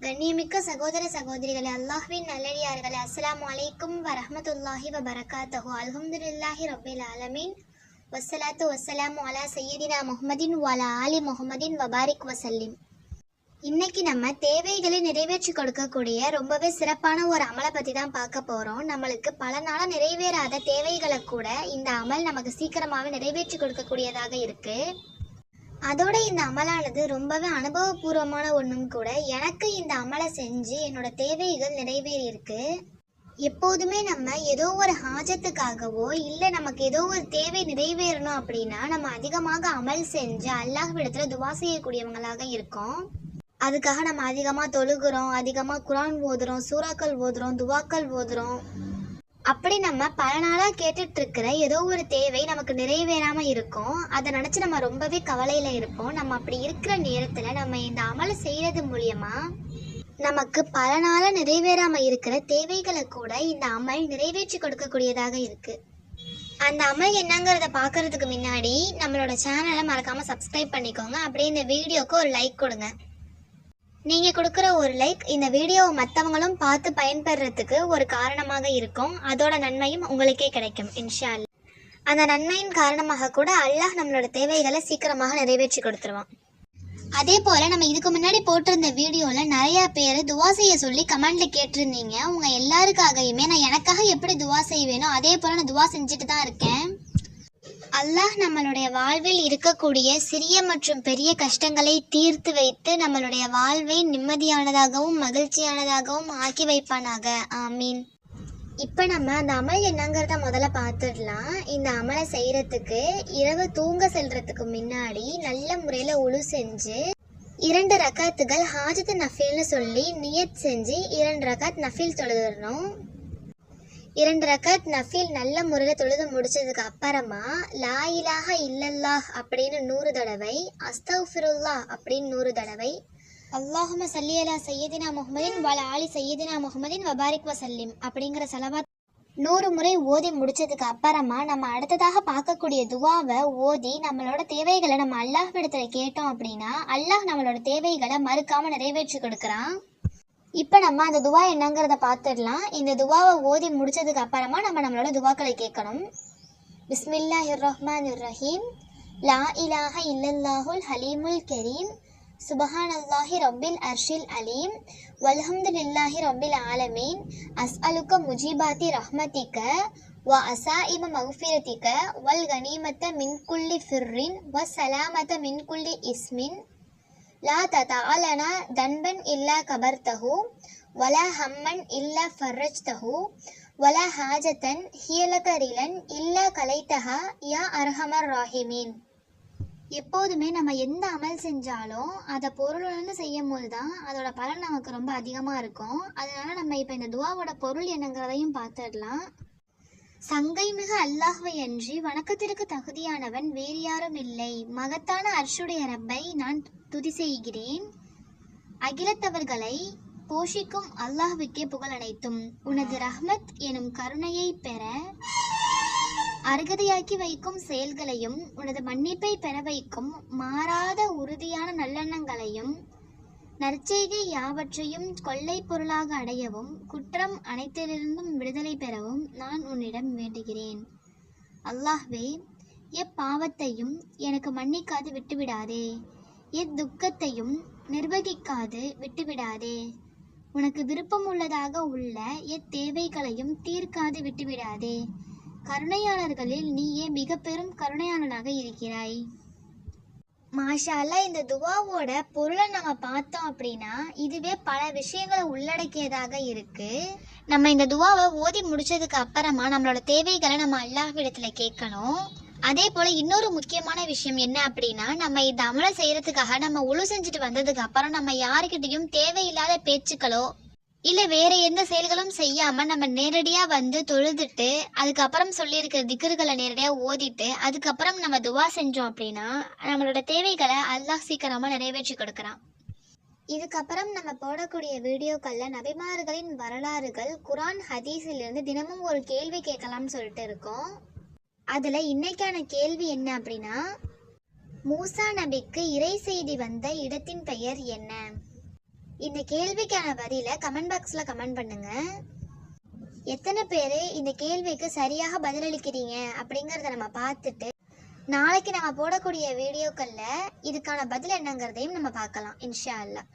கண்ணியமிக்க சகோதர சகோதரிகளே, அல்லாஹ்வின் நல்லடியார்களே, அஸ்ஸலாமு அலைக்கும் வரஹ்மத்துல்லாஹி வபரகாத்துஹு. அல்ஹம்துலில்லாஹி ரப்பில் ஆலமீன். வஸ்ஸலாத்து வஸ்ஸலாமு அலா சய்யிதினா முஹம்மதின் வஅலா ஆலி முஹம்மதின் வபாரிக் வசல்லிம். இன்னைக்கு நம்ம தேவைகளை நிறைவேற்றி கொடுக்கக்கூடிய ரொம்பவே சிறப்பான ஒரு அமலை பற்றி தான் பார்க்க போகிறோம். நம்மளுக்கு பல நாளாக நிறைவேறாத தேவைகளை கூட இந்த அமல் நமக்கு சீக்கிரமாகவே நிறைவேற்றி கொடுக்கக்கூடியதாக இருக்குது. அதோட இந்த அமலானது ரொம்பவே அனுபவபூர்வமான ஒன்றும் கூட. எனக்கு இந்த அமலை செஞ்சு என்னோட தேவைகள் நிறைவேறி இருக்கு. எப்போதுமே நம்ம ஏதோ ஒரு ஹாஜத்துக்காகவோ இல்லை நமக்கு ஏதோ ஒரு தேவை நிறைவேறணும் அப்படின்னா நம்ம அதிகமாக அமல் செஞ்சு அல்லாஹ்விடத்துல துவா செய்யக்கூடியவங்களாக இருக்கோம். அதுக்காக நம்ம அதிகமாக தொழுகிறோம், அதிகமாக குரான் ஓதுறோம், சூறாக்கள் ஓதுறோம், துவாக்கள் ஓதுறோம். அப்படி நம்ம பல நாளாக கேட்டுட்டு இருக்கிற ஏதோ ஒரு தேவை நமக்கு நிறைவேறாம இருக்கும். அதை நினைச்சு நம்ம ரொம்பவே கவலையில இருப்போம். நம்ம அப்படி இருக்கிற நேரத்துல நம்ம இந்த அமலை செய்யறது மூலியமா நமக்கு பல நாளா நிறைவேறாம இருக்கிற தேவைகளை கூட இந்த அமல் நிறைவேற்றி கொடுக்கக்கூடியதாக இருக்கு. அந்த அமல் என்னங்கிறத பாக்குறதுக்கு முன்னாடி நம்மளோட சேனலை மறக்காம சப்ஸ்கிரைப் பண்ணிக்கோங்க. அப்படியே இந்த வீடியோக்கு ஒரு லைக் கொடுங்க. நீங்கள் கொடுக்குற ஒரு லைக் இந்த வீடியோவை மற்றவங்களும் பார்த்து பயன்பெறத்துக்கு ஒரு காரணமாக இருக்கும். அதோட நன்மையும் உங்களுக்கே கிடைக்கும் இன்ஷா அல்லாஹ். அந்த நன்மையின் காரணமாக கூட அல்லாஹ் நம்மளோட தேவைகளை சீக்கிரமாக நிறைவேற்றி கொடுத்துருவான். அதே போல் நம்ம இதுக்கு முன்னாடி போட்டிருந்த வீடியோவில் நிறையா பேர் துவா செய்ய சொல்லி கமெண்டில் கேட்டிருந்தீங்க. உங்கள் எல்லாருக்காகையுமே நான் எனக்காக எப்படி துவா செய்வேனோ அதே போல் நான் துவா செஞ்சுட்டு தான் இருக்கேன். அல்லாஹ் நம்மளுடைய வாழ்வில் இருக்கக்கூடிய சிறிய மற்றும் பெரிய கஷ்டங்களை தீர்த்து வைத்து நம்மளுடைய வாழ்வை நிம்மதியானதாகவும் மகிழ்ச்சியானதாகவும் ஆக்கி வைப்பானாக. ஆமீன். இப்போ நம்ம அந்த அமல் என்னங்கிறத முதல்ல பார்த்துடலாம். இந்த அமலை செய்கிறதுக்கு இரவு தூங்க செல்றதுக்கு முன்னாடி நல்ல முறையில் உழு செஞ்சு 2 ரக்காத்துகள் ஹாஜத்து நஃபீல்னு சொல்லி நியத் செஞ்சு 2 ரக்காத் நஃபீல் தொழுதுடணும். 2 ரக்காத் நஃபீல் நல்ல முறையில் தொழுது முடிச்சதுக்கு அப்புறமா லா இலாஹ இல்லல்லாஹ் அப்படின்னு 100 தடவை, அஸ்தக்ஃபிருல்லாஹ் அப்படின்னு 100 தடவை, அல்லாஹும்ம ஸல்லி அலா சய்யிதினா முஹம்மதின் வஅலா ஆலி சய்யிதினா முஹம்மதின் வபாரிக் வசல்லிம் அப்படிங்கிற ஸலவாத் 100 முறை ஓதி முடிச்சதுக்கு அப்புறமா நம்ம அடுத்ததாக பார்க்கக்கூடிய துவாவை ஓதி நம்மளோட தேவைகளை நம்ம அல்லாஹ்விடத்துல கேட்டோம் அப்படின்னா அல்லாஹ் நம்மளோட தேவைகளை மறுக்காம நிறைவேற்றி கொடுக்குறான். இப்போ நம்ம அந்த துவா என்னங்கிறத பார்த்துடலாம். இந்த துவாவை ஓதி முடிச்சதுக்கு அப்புறமா நம்ம நம்மளோட துவாக்களை கேட்கணும். பிஸ்மில்லாஹிர் ரஹ்மானிர் ரஹீம். லா இலாஹ இல்லல்லாஹுல் ஹலீமுல் கரீம். சுபஹானல்லாஹி ரப்பில் அர்ஷில் அலீம். வல்ஹம்துலில்லாஹி ரப்பில் ஆலமீன். அஸ்அலுக முஜிபாத்தி ரஹ்மதிக வ அசாயிம மக்ஃபிரதிக வல் கனீமத்த மின் குல்லி ஃபிர்ரின் வ சலாமத மின் குல்லி இஸ்மின். லா ததஅலனா தன்பன் இல்லா கபர்தஹு வலா ஹம்மன் இல்லா ஃபர்ரஜ்தஹு வலா ஹாஜத்தன் ஹியலக ரிலன் இல்லா கலைத்தஹா யா அர்ஹமர் ராஹிமீன். எப்போதுமே நம்ம எந்த அமல் செஞ்சாலும் அதை பொருளுன்னு செய்யும் போது தான் அதோட பலன் நமக்கு ரொம்ப அதிகமாக இருக்கும். அதனால நம்ம இப்போ இந்த துவாவோட பொருள் என்னங்கிறதையும் பார்த்துடலாம். சங்கை மிகு அல்லாஹ்வை அன்றி வணக்கத்திற்கு தகுதியானவன் வேறு யாரும் இல்லை. மகத்தான அர்ஷுடைய ரப்பை நான் துதி செய்கிறேன். அகிலத்தவர்களை போஷிக்கும் அல்லாஹ்வுக்கே புகழ் அனைத்தும். உனது ரஹ்மத் எனும் கருணையை பெற அருகதையாக்கி வைக்கும் செயல்களையும் உனது மன்னிப்பை பெற வைக்கும் மாறாத உறுதியான நல்லெண்ணங்களையும் நற்செய்கை யாவற்றையும் கொள்ளை பொருளாக அடையவும் குற்றம் அனைத்திலிருந்தும் விடுதலை பெறவும் நான் உன்னிடம் வேண்டுகிறேன். அல்லாஹ்வே, எப்பாவத்தையும் எனக்கு மன்னிக்காது விட்டுவிடாதே. எத்துக்கத்தையும் நிர்வகிக்காது விட்டுவிடாதே. உனக்கு விருப்பம் உள்ளதாக உள்ள எத்தேவைகளையும் தீர்க்காது விட்டுவிடாதே. கருணையாளர்களில் நீயே மிக பெரும் கருணையாளனாக இருக்கிறாய். மாஷா அல்லாஹ். இந்த துவாவோட பொருளை நம்ம பார்த்தோம் அப்படின்னா இதுவே பல விஷயங்களை உள்ளடக்கியதாக இருக்கு. நம்ம இந்த துவாவை ஓதி முடிச்சதுக்கு அப்புறமா நம்மளோட தேவைகளை நம்ம அல்லாஹ்விடத்துல கேட்கணும். அதே போல இன்னொரு முக்கியமான விஷயம் என்ன அப்படின்னா நம்ம இந்த அமலை செய்யறதுக்காக நம்ம உழு செஞ்சுட்டு வந்ததுக்கு அப்புறம் நம்ம யாருக்கிட்டையும் தேவையில்லாத பேச்சுக்களோ இல்லை வேற எந்த செயல்களும் செய்யாம நம்ம நேரடியா வந்து தொழுதுட்டு அதுக்கப்புறம் சொல்லியிருக்கிற திக்ருகளை நேரடியா ஓதிட்டு அதுக்கப்புறம் நம்ம துவா செஞ்சோம் அப்படின்னா நம்மளோட தேவைகளை அல்லாஹ் சீக்கிரமா நிறைவேற்றி கொடுக்குறான். இதுக்கப்புறம் நம்ம போடக்கூடிய வீடியோக்கள்ல நபிமார்களின் வரலாறுகள் குரான் ஹதீஸிலிருந்து தினமும் ஒரு கேள்வி கேட்கலாம்னு சொல்லிட்டு இருக்கோம். அதுல இன்னைக்கான கேள்வி என்ன அப்படின்னா, மூசா நபிக்கு இறை செய்தி வந்த இடத்தின் பெயர் என்ன? இந்த கேள்விக்கான பதிலை கமெண்ட் பாக்ஸில் கமெண்ட் பண்ணுங்க. எத்தனை பேர் இந்த கேள்விக்கு சரியாக பதிலளிக்கிறீங்க அப்படிங்கிறத நம்ம பார்த்துட்டு நாளைக்கு நம்ம போடக்கூடிய வீடியோக்களில் இதுக்கான பதில் என்னங்கிறதையும் நம்ம பார்க்கலாம் இன்ஷா அல்லாஹ்.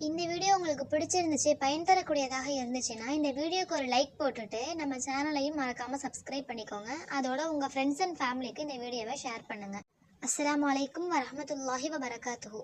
இந்த வீடியோ உங்களுக்கு பிடிச்சிருந்துச்சு, பயன் தரக்கூடியதாக இருந்துச்சுன்னா இந்த வீடியோக்கு ஒரு லைக் போட்டுட்டு நம்ம சேனலையும் மறக்காமல் சப்ஸ்கிரைப் பண்ணிக்கோங்க. அதோட உங்கள் ஃப்ரெண்ட்ஸ் அண்ட் ஃபேமிலிக்கு இந்த வீடியோவை ஷேர் பண்ணுங்கள். அஸ்ஸலாமு அலைக்கும் வரஹ்மத்துல்லாஹி வபரகாத்துஹு.